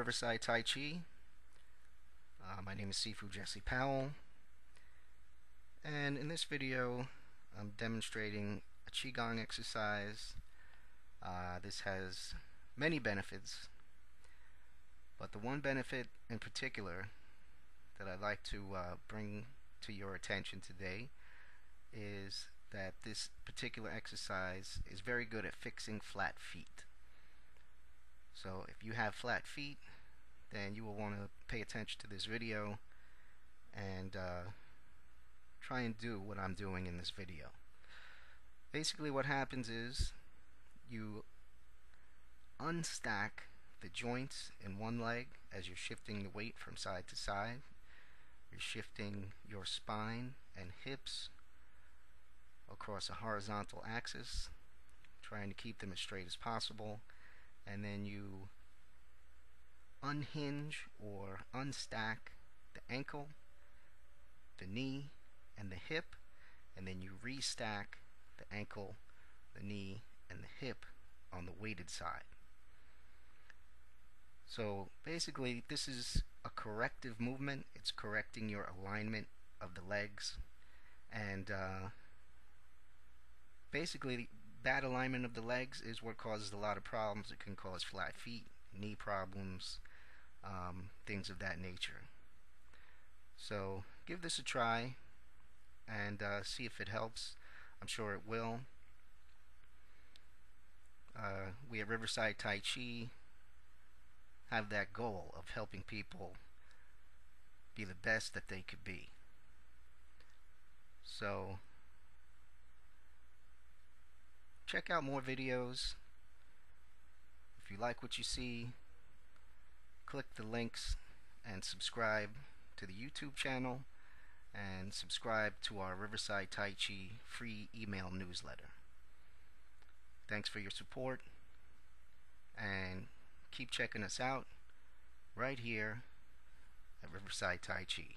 Riverside Tai Chi. My name is Sifu Jesse Powell, and in this video I'm demonstrating a Qigong exercise. This has many benefits, but the one benefit in particular that I'd like to bring to your attention today is that this particular exercise is very good at fixing flat feet. So if you have flat feet, then you will want to pay attention to this video and try and do what I'm doing in this video. Basically what happens is you unstack the joints in one leg as you're shifting the weight from side to side. You're shifting your spine and hips across a horizontal axis, trying to keep them as straight as possible, and then you unhinge or unstack the ankle, the knee, and the hip, and then you restack the ankle, the knee, and the hip on the weighted side. So basically this is a corrective movement. It's correcting your alignment of the legs, and basically bad alignment of the legs is what causes a lot of problems. It can cause flat feet, knee problems, things of that nature. So give this a try and see if it helps. I'm sure it will. We at Riverside Tai Chi have that goal of helping people be the best that they could be. So check out more videos. If you like what you see, click the links and subscribe to the YouTube channel and subscribe to our Riverside Tai Chi free email newsletter. Thanks for your support, and keep checking us out right here at Riverside Tai Chi.